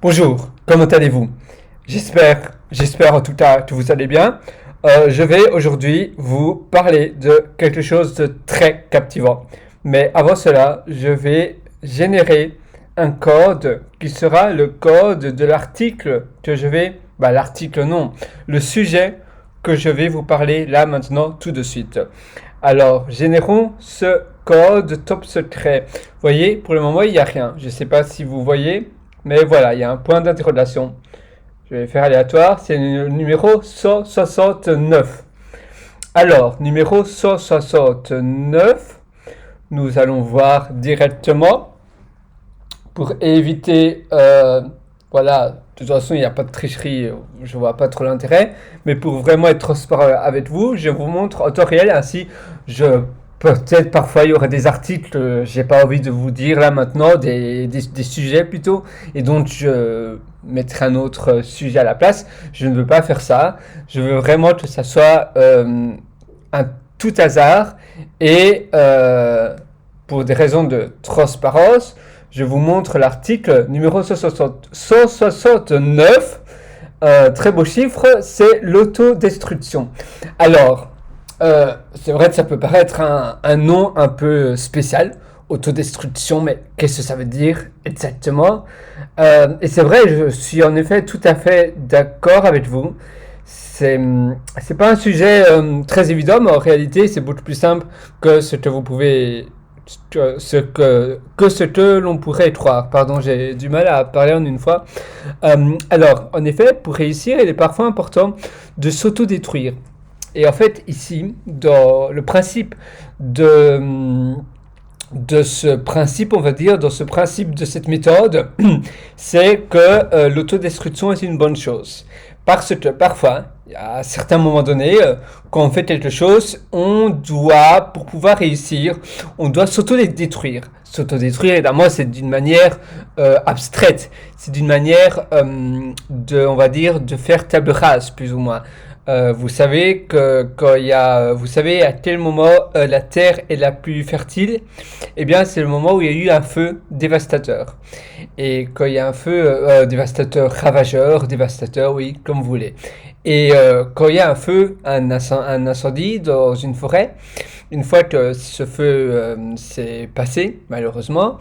Bonjour, comment allez-vous? J'espère en tout cas que vous allez bien. Je vais aujourd'hui vous parler de quelque chose de très captivant. Mais avant cela, je vais générer un code qui sera le code de l'article l'article non, le sujet que je vais vous parler là maintenant tout de suite. Alors, générons ce code top secret. Vous voyez, pour le moment, il n'y a rien. Je ne sais pas si vous voyez, mais voilà, il y a un point d'interrogation. Je vais faire aléatoire, c'est le numéro 169. Alors, numéro 169, nous allons voir directement pour éviter, voilà, de toute façon, il n'y a pas de tricherie, je vois pas trop l'intérêt, mais pour vraiment être transparent avec vous, je vous montre en temps réel, ainsi, peut-être parfois il y aurait des articles, j'ai pas envie de vous dire là maintenant, des sujets plutôt, et donc je mettrai un autre sujet à la place. Je ne veux pas faire ça, je veux vraiment que ça soit un tout hasard, et pour des raisons de transparence, je vous montre l'article numéro 169. Très beau chiffre, c'est l'autodestruction. Alors, c'est vrai que ça peut paraître un nom un peu spécial, autodestruction, mais qu'est-ce que ça veut dire exactement? Et c'est vrai, je suis en effet tout à fait d'accord avec vous. C'est pas un sujet très évident, mais en réalité, c'est beaucoup plus simple que ce que vous pouvez que ce que l'on pourrait croire. Pardon, j'ai du mal à parler en une fois. Alors, en effet, pour réussir, il est parfois important de s'autodétruire. Et en fait, ici, dans le principe de ce principe, on va dire, dans ce principe de cette méthode, c'est que l'autodestruction est une bonne chose. Parce que parfois, à certains moments donnés, quand on fait quelque chose, on doit, pour pouvoir réussir, on doit s'autodétruire. S'autodétruire, évidemment, c'est d'une manière abstraite. C'est d'une manière on va dire, de faire table rase, plus ou moins. Vous savez que vous savez à quel moment la terre est la plus fertile. Eh bien, c'est le moment où il y a eu un feu dévastateur. Et quand il y a un feu dévastateur, ravageur, dévastateur, oui, comme vous voulez. Et quand il y a un feu, un incendie dans une forêt, une fois que ce feu s'est passé, malheureusement,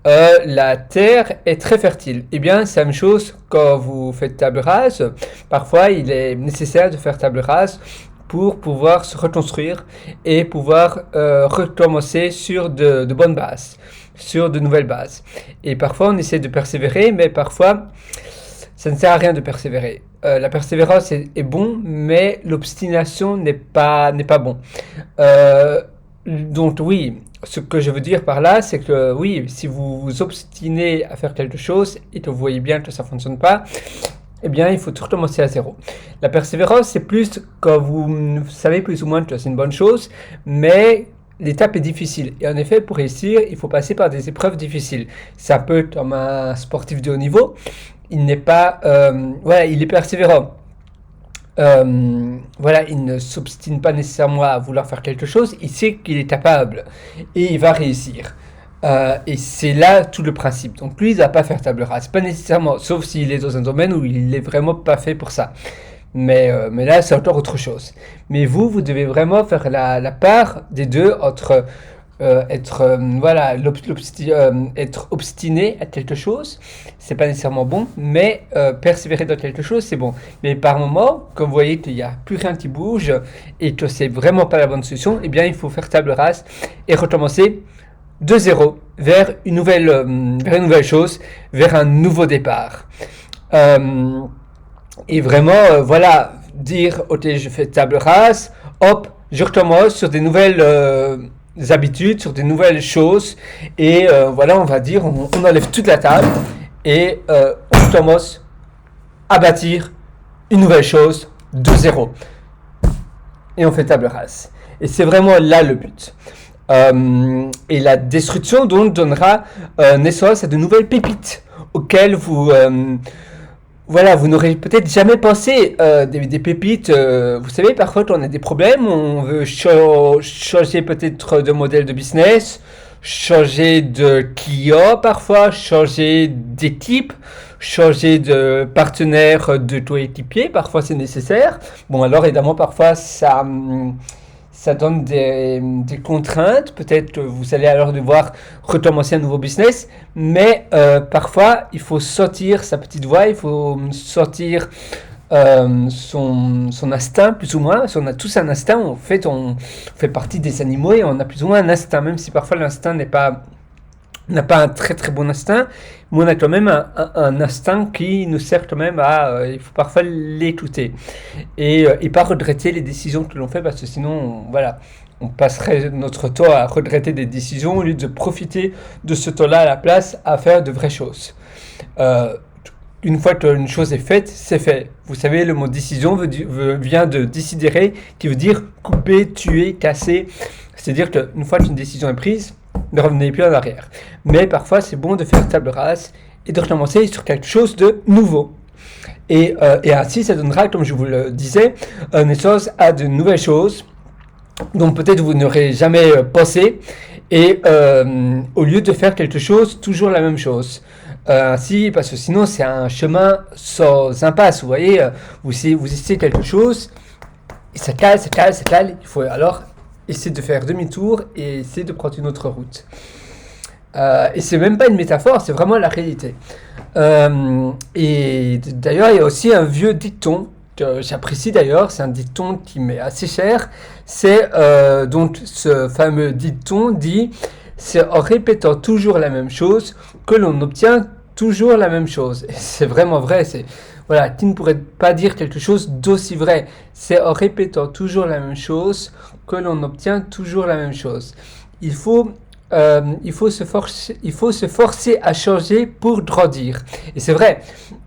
la terre est très fertile. Eh bien, c'est la même chose quand vous faites table rase. Parfois, il est nécessaire de faire table rase pour pouvoir se reconstruire et pouvoir recommencer sur de bonnes bases, sur de nouvelles bases. Et parfois, on essaie de persévérer, mais parfois, ça ne sert à rien de persévérer. La persévérance est bon, mais l'obstination n'est pas bon. Donc oui, ce que je veux dire par là, c'est que oui, si vous vous obstinez à faire quelque chose et que vous voyez bien que ça ne fonctionne pas, eh bien, il faut tout recommencer à zéro. La persévérance, c'est plus quand vous savez plus ou moins que c'est une bonne chose, mais l'étape est difficile. Et en effet, pour réussir, il faut passer par des épreuves difficiles. Ça peut, comme un sportif de haut niveau, il n'est pas, voilà, il est persévérant. Voilà, il ne s'obstine pas nécessairement à vouloir faire quelque chose, il sait qu'il est capable et il va réussir. Et c'est là tout le principe. Donc lui, il ne va pas faire table rase, pas nécessairement, sauf s'il est dans un domaine où il n'est vraiment pas fait pour ça. Mais là, c'est encore autre chose. Mais vous devez vraiment faire la part des deux entre voilà, être obstiné à quelque chose, c'est pas nécessairement bon, mais persévérer dans quelque chose, c'est bon. Mais par moment, quand vous voyez qu'il n'y a plus rien qui bouge et que c'est vraiment pas la bonne solution, eh bien, il faut faire table rase et recommencer de zéro vers une nouvelle chose, vers un nouveau départ. Et vraiment, voilà, dire, ok, je fais table rase, hop, je recommence sur des nouvelles habitudes, sur des nouvelles choses, et voilà, on va dire, on enlève toute la table, et on commence à bâtir une nouvelle chose de zéro. Et on fait table rase. Et c'est vraiment là le but. Et la destruction donc donnera naissance à de nouvelles pépites auxquelles voilà, vous n'aurez peut-être jamais pensé des pépites. Vous savez, parfois quand on a des problèmes, on veut changer peut-être de modèle de business, changer de client parfois, changer d'équipe, changer de partenaire de coéquipier, parfois c'est nécessaire. Bon, alors évidemment, parfois ça donne des contraintes. Peut-être que vous allez alors devoir recommencer un nouveau business, mais parfois il faut sortir sa petite voix, il faut sortir son instinct, plus ou moins. On a tous un instinct, en fait, on fait partie des animaux et on a plus ou moins un instinct, même si parfois l'instinct n'a pas un très très bon instinct, mais on a quand même un instinct qui nous sert quand même à, il faut parfois l'écouter et pas regretter les décisions que l'on fait parce que sinon, voilà, on passerait notre temps à regretter des décisions au lieu de profiter de ce temps-là à la place à faire de vraies choses. Euh, une fois qu'une chose est faite, c'est fait. Vous savez, le mot décision vient de decidere, qui veut dire couper, tuer, casser. C'est-à-dire qu'une fois qu'une décision est prise, ne revenez plus en arrière. Mais parfois, c'est bon de faire table rase et de recommencer sur quelque chose de nouveau. Et ainsi, ça donnera, comme je vous le disais, naissance à de nouvelles choses dont peut-être vous n'aurez jamais pensé. Et au lieu de faire quelque chose, toujours la même chose. Ainsi, parce que sinon, c'est un chemin sans impasse. Vous voyez, vous essayez quelque chose, et ça cale. Il faut alors essayer de faire demi-tour et essayer de prendre une autre route. Et c'est même pas une métaphore, c'est vraiment la réalité. Et d'ailleurs, il y a aussi un vieux dicton que j'apprécie d'ailleurs, c'est un dicton qui m'est assez cher. C'est donc ce fameux dicton dit: c'est en répétant toujours la même chose que l'on obtient toujours la même chose. Et c'est vraiment vrai. Voilà, qui ne pourrait pas dire quelque chose d'aussi vrai. C'est en répétant toujours la même chose que l'on obtient toujours la même chose. Il faut se forcer à changer pour grandir. Et c'est vrai,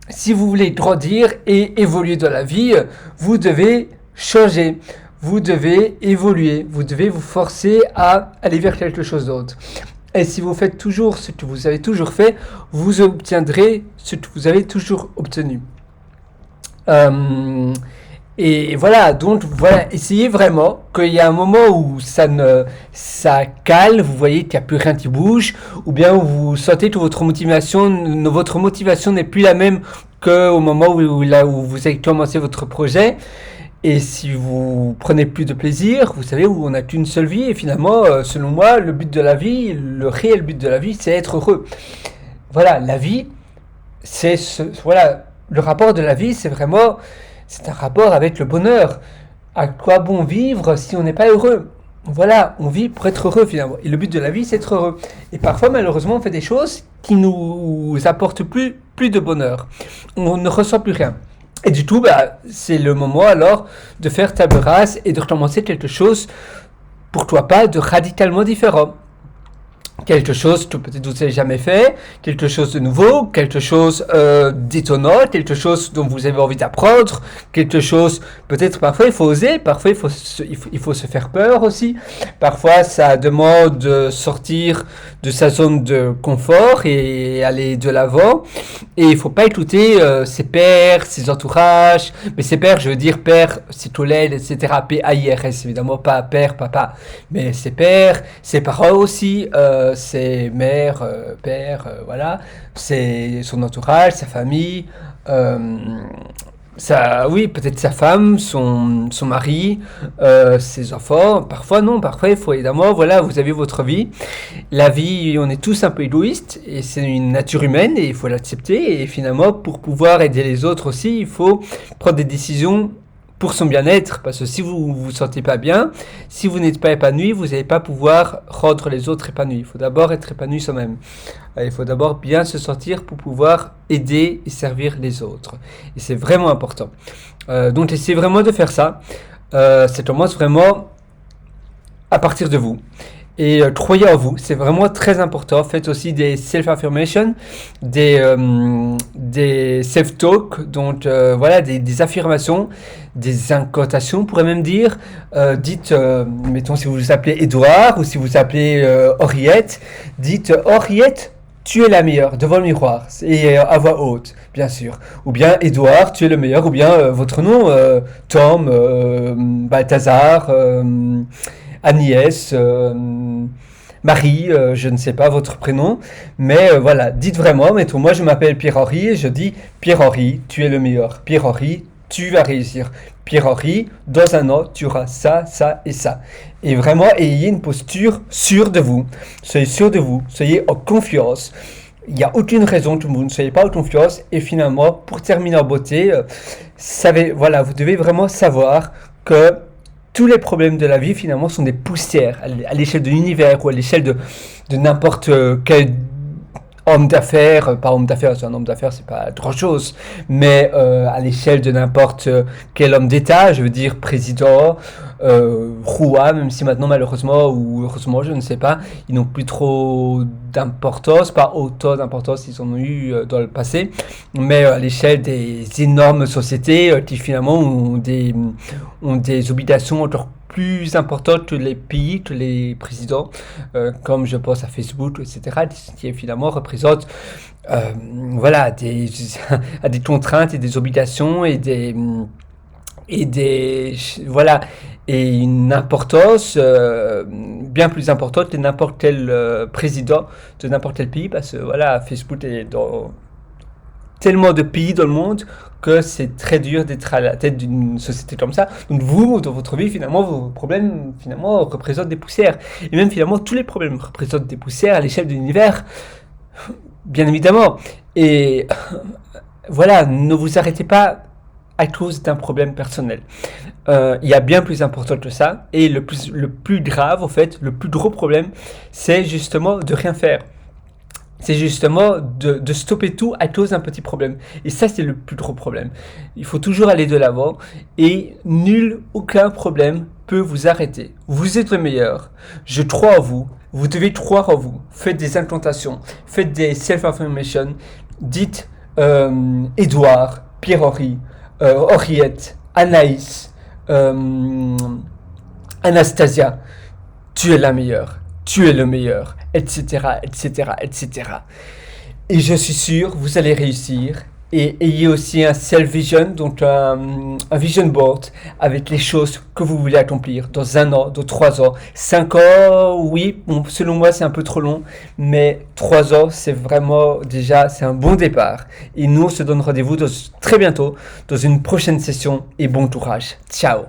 si vous voulez grandir et évoluer dans la vie, vous devez changer, vous devez évoluer, vous devez vous forcer à aller vers quelque chose d'autre. Et si vous faites toujours ce que vous avez toujours fait, vous obtiendrez ce que vous avez toujours obtenu. Et voilà, donc voilà, essayez vraiment qu'il y a un moment où ça cale, vous voyez qu'il n'y a plus rien qui bouge, ou bien vous sentez que votre motivation n'est plus la même qu'au moment où vous avez commencé votre projet. Et si vous prenez plus de plaisir, vous savez où on n'a qu'une seule vie, et finalement, selon moi, le but de la vie, le réel but de la vie, c'est être heureux. Voilà, la vie, voilà, le rapport de la vie, c'est un rapport avec le bonheur. À quoi bon vivre si on n'est pas heureux? Voilà, on vit pour être heureux finalement. Et le but de la vie, c'est être heureux. Et parfois, malheureusement, on fait des choses qui nous apportent plus de bonheur. On ne ressent plus rien. Et du coup, c'est le moment alors de faire table rase et de recommencer quelque chose, pourquoi pas, de radicalement différent. Quelque chose que peut-être vous n'avez jamais fait, quelque chose de nouveau, quelque chose d'étonnant, quelque chose dont vous avez envie d'apprendre, quelque chose, peut-être parfois il faut oser, parfois il faut se faire peur aussi, parfois ça demande de sortir de sa zone de confort et aller de l'avant, et il ne faut pas écouter ses pairs, ses entourages, mais ses pairs, je veux dire père, ses collègues, etc., P-A-I-R-S, évidemment pas père, papa, mais ses pairs, ses parents aussi, ses mères, pères, voilà, c'est son entourage, sa famille, oui, peut-être sa femme, son mari, ses enfants. Parfois non, parfois il faut évidemment, voilà, vous avez votre vie. La vie, on est tous un peu égoïstes et c'est une nature humaine et il faut l'accepter. Et finalement, pour pouvoir aider les autres aussi, il faut prendre des décisions pour son bien-être, parce que si vous vous sentez pas bien, si vous n'êtes pas épanoui, vous n'allez pas pouvoir rendre les autres épanouis. Il faut d'abord être épanoui soi-même. Il faut d'abord bien se sentir pour pouvoir aider et servir les autres. Et c'est vraiment important. Donc essayez vraiment de faire ça. Ça commence vraiment à partir de vous. Et croyez en vous, c'est vraiment très important. Faites aussi des self-affirmations, des self-talk, donc voilà, des affirmations, des incantations, on pourrait même dire. Dites, mettons si vous vous appelez Edouard ou si vous vous appelez Henriette, dites Henriette, tu es la meilleure devant le miroir et à voix haute, bien sûr. Ou bien Edouard, tu es le meilleur, ou bien votre nom, Tom, Balthazar, Agnès, Marie, je ne sais pas votre prénom, mais voilà, dites vraiment, mettons, moi je m'appelle Pierre-Henri et je dis Pierre-Henri, tu es le meilleur. Pierre-Henri, tu vas réussir. Pierre-Henri, dans un an, tu auras ça, ça et ça. Et vraiment, ayez une posture sûre de vous. Soyez sûr de vous, soyez en confiance. Il n'y a aucune raison que vous ne soyez pas en confiance. Et finalement, pour terminer en beauté, voilà, vous devez vraiment savoir que tous les problèmes de la vie, finalement, sont des poussières à l'échelle de l'univers ou à l'échelle de n'importe quel homme d'affaires. Pas homme d'affaires, c'est un homme d'affaires, c'est pas grand-chose, mais à l'échelle de n'importe quel homme d'État, je veux dire président, roi, même si maintenant, malheureusement, ou heureusement, je ne sais pas, ils n'ont plus trop d'importance, pas autant d'importance qu'ils en ont eu dans le passé, mais à l'échelle des énormes sociétés qui finalement ont des obligations encore plus importantes que les pays, que les présidents, comme je pense à Facebook, etc., qui finalement représentent voilà, à des contraintes et des obligations et des voilà et une importance bien plus importante que n'importe quel président de n'importe quel pays, parce que voilà, Facebook est dans tellement de pays dans le monde que c'est très dur d'être à la tête d'une société comme ça. Donc vous, dans votre vie, finalement, vos problèmes finalement représentent des poussières. Et même finalement, tous les problèmes représentent des poussières à l'échelle de l'univers, bien évidemment. Et voilà, ne vous arrêtez pas à cause d'un problème personnel. Il y a bien plus important que ça. Et le plus grave, en fait, le plus gros problème, c'est justement de rien faire. C'est justement de stopper tout à cause d'un petit problème. Et ça, c'est le plus gros problème. Il faut toujours aller de l'avant et aucun problème peut vous arrêter. Vous êtes le meilleur. Je crois en vous. Vous devez croire en vous. Faites des incantations. Faites des self-affirmations. Dites Édouard, Pierre-Henri, Henriette, Anaïs, Anastasia. Tu es la meilleure. Tu es le meilleur, etc., etc., etc. Et je suis sûr, vous allez réussir. Et ayez aussi un self-vision, donc un vision board avec les choses que vous voulez accomplir dans 1 an, dans 3 ans. 5 ans, oui, bon, selon moi c'est un peu trop long, mais 3 ans c'est vraiment déjà, c'est un bon départ. Et nous on se donne rendez-vous très bientôt dans une prochaine session et bon courage. Ciao.